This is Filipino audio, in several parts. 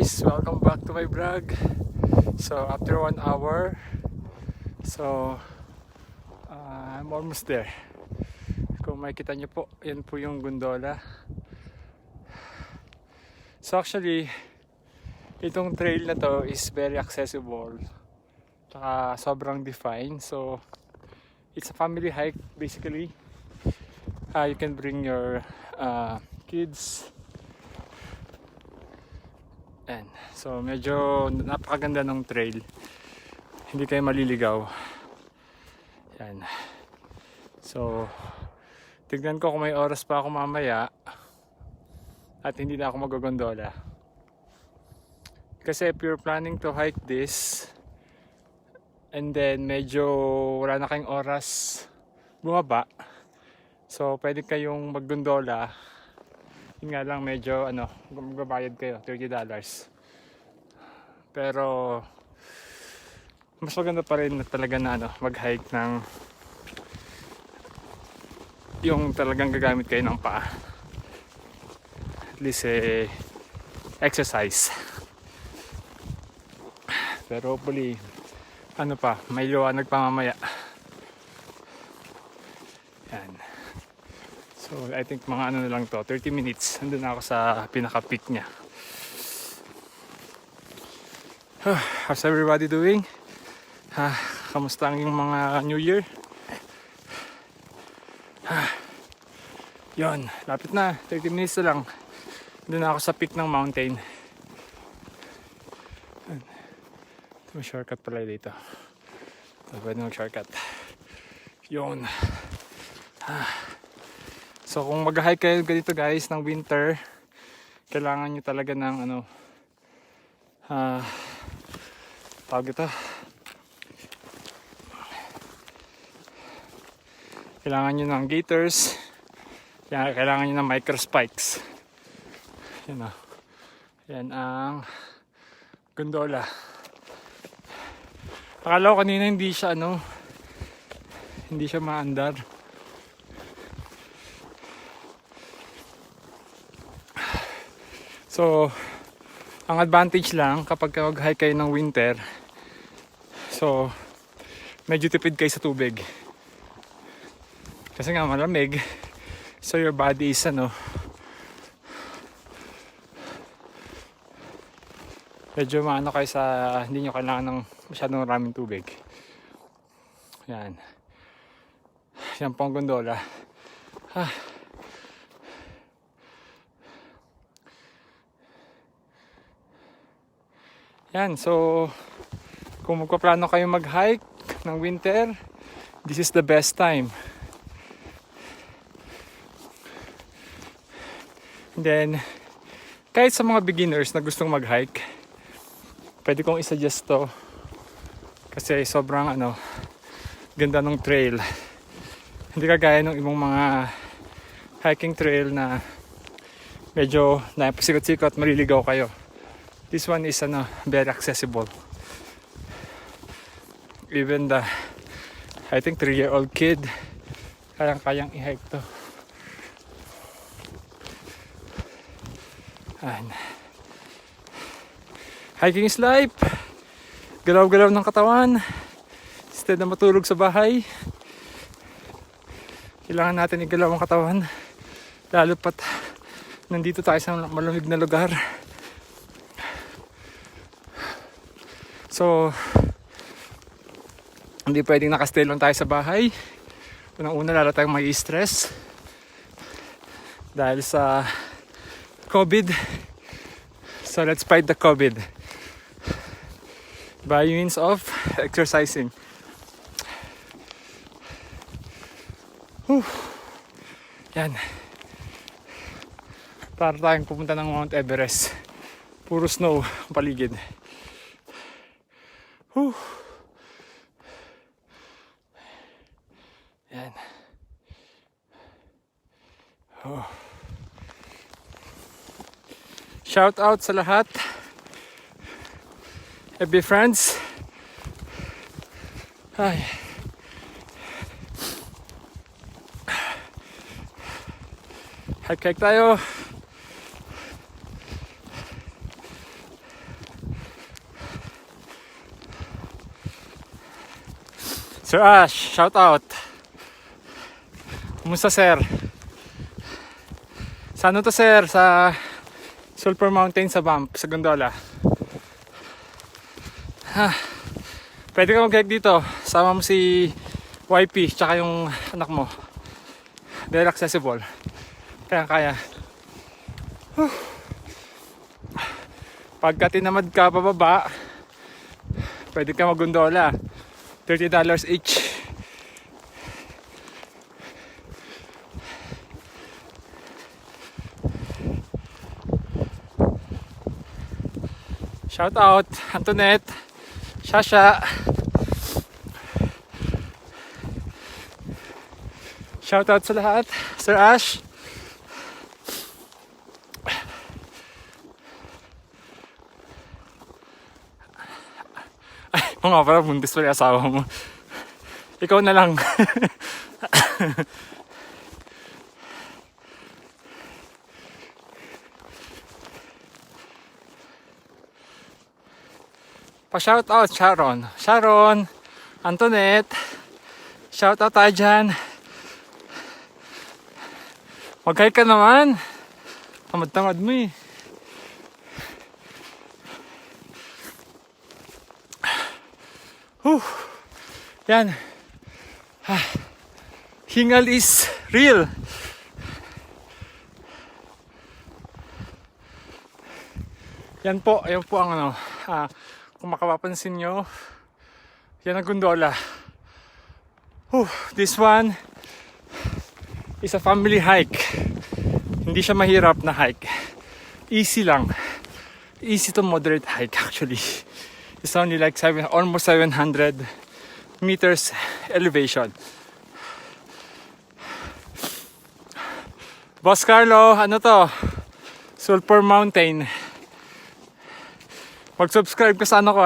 guys, welcome back to my vlog. So after 1 hour, I'm almost there. Kung makikita nyo po, yan po yung gondola. So actually, itong trail na to is very accessible, tsaka sobrang defined. So it's a family hike basically. You can bring your kids. And so medyo napakaganda ng trail, hindi kayo maliligaw. Yan. So tignan ko kung may oras pa ako mamaya at hindi na ako magagondola, kasi if you're planning to hike this and then medyo wala na kayong oras bumaba, so pwede kayong maggondola. Yun nga lang, medyo magbabayad kayo $30. Pero mas maganda pa rin na talaga na mag-hike ng yung talagang gagamit kayo ng paa. At least exercise. Pero hopefully may liwanag pa mamaya. Yan. So I think mga na lang to, 30 minutes andun na ako sa pinaka-peak niya. How's everybody doing? Kamusta ang yung mga New Year? Yon, lapit na, 30 minutes na lang. Andun na ako sa peak ng mountain. May shortcut pala dito. Pwede mag-shortcut. Yon. So kung mag-hike kayo ganito guys ng winter, kailangan nyo talaga ng tawag ito, kailangan nyo ng gaiters, kailangan nyo ng micro spikes. Yan o, yan ang gondola. Akala ko kanina hindi siya maandar. So, ang advantage lang kapag mag-hike kayo ng winter, so, medyo tipid kayo sa tubig. Kasi nga malamig, so your body is medyo kayo sa, hindi nyo kailangan ng masyadong maraming tubig. Yan. Yan po ang gondola. Yan, so kung magpaplano kayo mag-hike ng winter, this is the best time. And then, kahit sa mga beginners na gustong mag-hike, pwede kong i-suggest to kasi sobrang ganda ng trail. Hindi kagaya ng ibang mga hiking trail na medyo napasikot-sikot, maliligaw kayo. This one is very accessible. Even I think 3-year-old kid kayang i-hike to. And hiking is life. Galaw-galaw ng katawan instead na matulog sa bahay. Kailangan natin igalaw ang katawan, lalo pat nandito tayo sa malamig na lugar. So, hindi pwedeng nakastay lang tayo sa bahay. Unang-una, lalo tayong may stress dahil sa COVID. So, let's fight the COVID by means of exercising. Yan. Para tayong pupunta ng Mount Everest. Puro snow ang paligid. Yan. Shout out sa lahat. FB friends. Ay. Hike tayo. Sir Ash, shout out. Kumusta sir? Sa ano to sir? Sa Sulphur Mountain sa Banff, sa gondola. Pwede ka mag-hike dito. Sama mo si YP tsaka yung anak mo. Very accessible. Kaya. Pagka tinamad ka pababa, pwede ka mag-gondola. $30 each. Shout out Antoinette, Shasha. Shout out sa lahat. Sir Ash. Ay, mga pala, buntis pala yung asawa mo. Ikaw na lang. Pa-shout out Sharon. Sharon, Antoinette. Shout out tayo dyan. Mag-hike ka naman. Tamad-tamad mo eh. Yan. Hingal is real. Yan po ang ano. Kung makapapansin nyo, yan ang gondola. This one is a family hike. Hindi siya mahirap na hike. Easy lang. Easy to moderate hike actually. It's only like almost 700 meters elevation. Boss Carlo, ano to? Sulphur Mountain. Mag-subscribe ka sa ano ko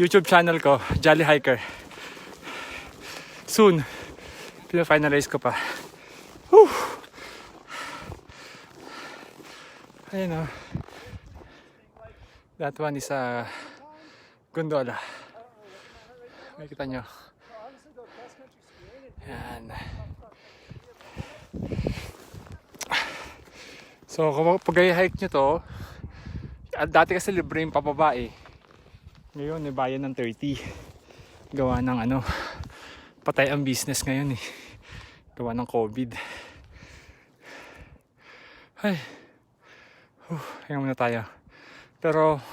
YouTube channel ko, Jolly Hiker. Soon. Pina-finalize ko pa. Ayun That one is a gondola. Makikita nyo. Yan. So kapag i-hike nyo to, dati kasi libre yung pababa eh. Ngayon bayan ng 30. Gawa ng patay ang business ngayon eh. Gawa ng COVID. Ay. Hinga muna tayo. Pero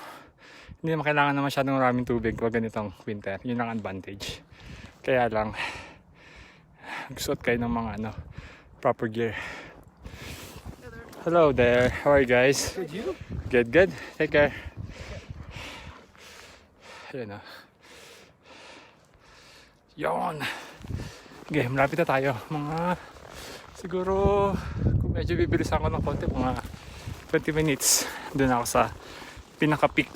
hindi naman kailangan na masyadong maraming tubig pag ganitong winter. Yun ang advantage. Kaya lang gusto kayo ng mga proper gear. Hello there. How are you guys? Good, you? Good. Take care. Ayan Yon. Okay, malapit na tayo. Mga siguro kung medyo bibilisan ko ng konti, mga 20 minutes. Doon ako sa pinaka-peak.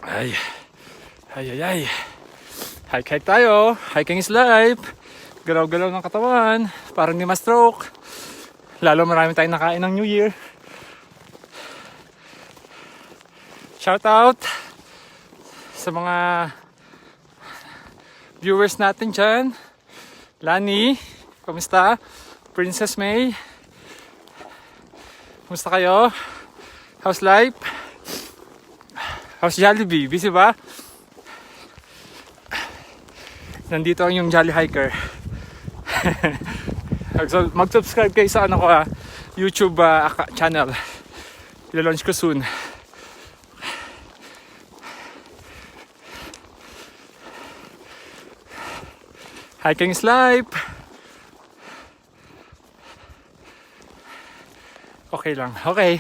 Ay. Hike tayo. Hiking is life. Galaw-galaw ng katawan. Parang hindi ma-stroke. Lalo marami tayong nakain ng New Year. Shout out sa mga viewers natin dyan. Lani, kamusta? Princess May, kamusta kayo? How's life? How's Jollibee? Busy ba? Nandito ang yung Jolly Hiker. Mag-subscribe kayo sa YouTube channel. I-launch ko soon. Hiking is life. Okay lang. Okay.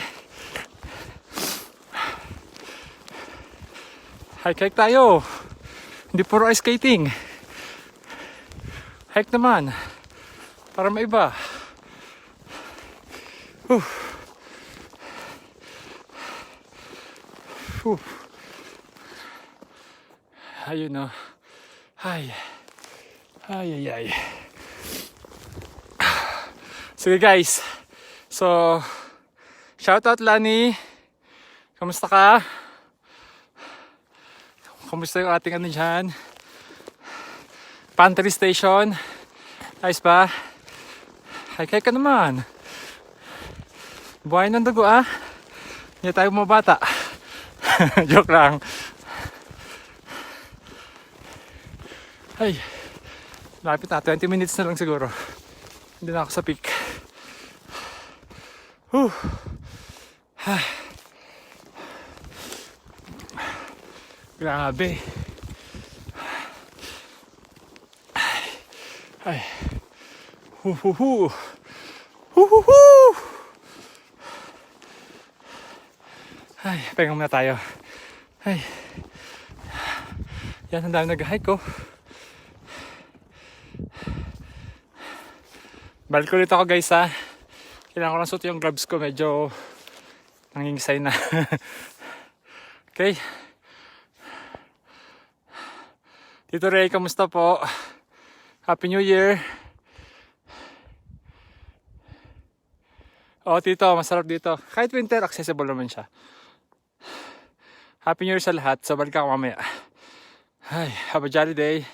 Hike tayo. Hindi puro ice skating. Hike naman. Para maiba. Ayun Ay. Sige guys. So, shout out Lani. Kamusta ka? Kamusta yung ating dyan? Pantry station. Ayos ba? Hike ka naman. Buhay ng dugo ah. Hindi tayo mabata. Joke lang. Ay. Lapit na. 20 minutes na lang siguro. Hindi na ako sa peak. Whew. Grabe. Ay. Huhuhu. Huhuhu. Ay, pahinga muna tayo. Ay. Yan, ang dami nag-hike ko. Balik ulit ako guys ha. Kailangan ko lang suot yung gloves ko. Medyo nangingisay na. Okay. Tito Ray, kamusta po? Happy New Year. Oh, tito, masarap dito. Kahit winter, accessible naman siya. Happy New Year sa lahat. So, balik ako mamaya. Ay, have a jolly day.